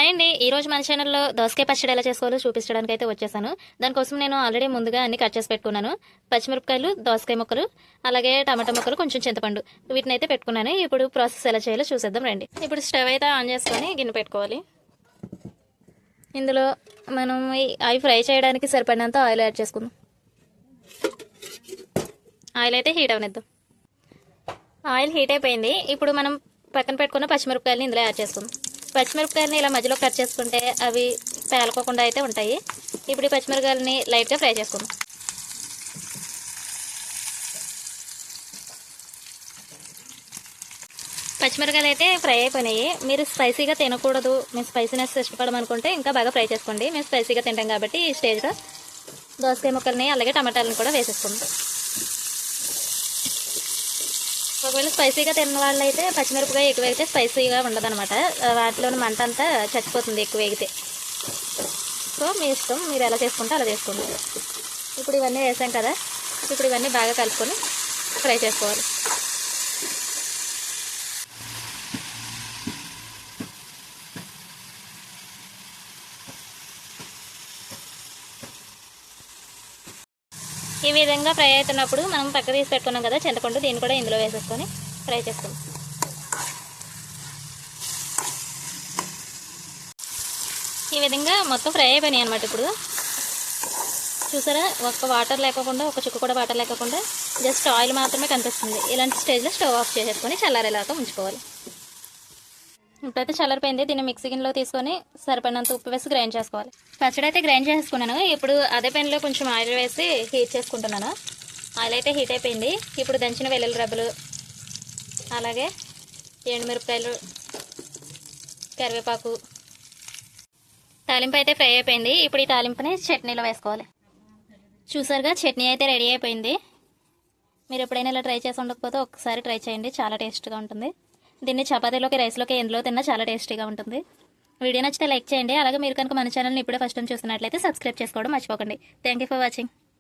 Hi అండి, ఈ రోజు మన ఛానల్లో దోసకాయ పచ్చడి ఎలా చేసుకోవాలో చూపించడానికి అయితే వచ్చేసాను. దానికోసం నేను ఆల్రెడీ ముందుగా అన్ని కట్ చేసి పెట్టుకున్నాను. పచ్చిమిరపకాయలు, దోసకాయ ముక్కలు, అలాగే టమాటా ముక్కలు, కొంచెం చింతపండు, వీటిని అయితే పెట్టుకున్నాను. ఇప్పుడు ప్రాసెస్ ఎలా చేయాలో చూసేద్దాం రండి. ఇప్పుడు స్టవ్ అయితే ఆన్ చేసుకొని గిన్నె పెట్టుకోవాలి. ఇందులో మనం అవి ఫ్రై చేయడానికి సరిపడినంత ఆయిల్ యాడ్ చేసుకుందాం. ఆయిల్ అయితే హీట్ అవనిద్దాం. ఆయిల్ హీట్ అయిపోయింది. ఇప్పుడు మనం పక్కన పెట్టుకున్న పచ్చిమిరపకాయలని ఇందులో యాడ్ చేసుకుందాం. పచ్చిమిరపకాయలని ఇలా మధ్యలో కట్ చేసుకుంటే అవి పేలకోకుండా అయితే ఉంటాయి. ఇప్పుడు ఈ పచ్చిమిరపకాయలని లైట్గా ఫ్రై చేసుకుందాం. పచ్చిమిరపకాయలు అయితే ఫ్రై అయిపోయినాయి. మీరు స్పైసీగా తినకూడదు, మేము స్పైసీనెస్ ఇష్టపడమనుకుంటే ఇంకా బాగా ఫ్రై చేసుకోండి. మేము స్పైసీగా తింటాం కాబట్టి ఈ స్టేజ్లో దోసకాయ ముక్కల్ని అలాగే టమాటాలను కూడా వేసేసుకుందాం. ఒకవేళ స్పైసీగా తిన్న వాళ్ళు అయితే పచ్చిమిరపకాయ ఎక్కువ వేగితే స్పైసీగా ఉండదు అనమాట. వాటిలోని మంట అంతా చచ్చిపోతుంది ఎక్కువ వేగితే. సో మీ ఇష్టం, మీరు ఎలా చేసుకుంటే అలా చేసుకోండి. ఇప్పుడు ఇవన్నీ వేసాం కదా, ఇప్పుడు ఇవన్నీ బాగా కలుపుకొని ఫ్రై చేసుకోవాలి. ఈ విధంగా ఫ్రై అవుతున్నప్పుడు మనం పక్క తీసి పెట్టుకున్నాం కదా చింతపండు, దీన్ని కూడా ఇందులో వేసేసుకొని ఫ్రై చేసుకుందాం. ఈ విధంగా మొత్తం ఫ్రై అయిపోయినాయి అనమాట. ఇప్పుడు చూసారా, ఒక్క వాటర్ లేకుండా, ఒక చుక్క కూడా వాటర్ లేకుండా జస్ట్ ఆయిల్ మాత్రమే కనిపిస్తుంది. ఇలాంటి స్టేజ్లో స్టవ్ ఆఫ్ చేసేసుకొని చల్లారేలాగా ఉంచుకోవాలి. ఇప్పుడైతే చల్లారిపోయింది. దీన్ని మిక్సీ గిన్నెలో తీసుకొని సరిపడినంత ఉప్పు వేసి గ్రైండ్ చేసుకోవాలి. పచ్చడి అయితే గ్రైండ్ చేసుకున్నాను. ఇప్పుడు అదే పెన్లో కొంచెం ఆయిల్ వేసి హీట్ చేసుకుంటున్నాను. ఆయిల్ అయితే హీట్ అయిపోయింది. ఇప్పుడు దంచిన వెల్లుల్లి రెబ్బలు, అలాగే ఎండుమిరపకాయలు, కరివేపాకు, తాలింపు అయితే ఫ్రై అయిపోయింది. ఇప్పుడు ఈ తాలింపుని చట్నీలో వేసుకోవాలి. చూసారుగా, చట్నీ అయితే రెడీ అయిపోయింది. మీరు ఎప్పుడైనా ఇలా ట్రై చేసి ఉండకపోతే ఒకసారి ట్రై చేయండి, చాలా టేస్ట్గా ఉంటుంది. దీన్ని చపాతీలోకి, రైస్లోకి ఎందులో తిన్నా చాలా టేస్టీగా ఉంటుంది. వీడియో నచ్చితే లైక్ చేయండి. అలాగే మీరు కనుక మన ఛానల్ని ఇప్పుడే ఫస్ట్ టైం చూస్తున్నట్లయితే సబ్స్క్రైబ్ చేసుకోవడం మర్చిపోకండి. Thank you for watching.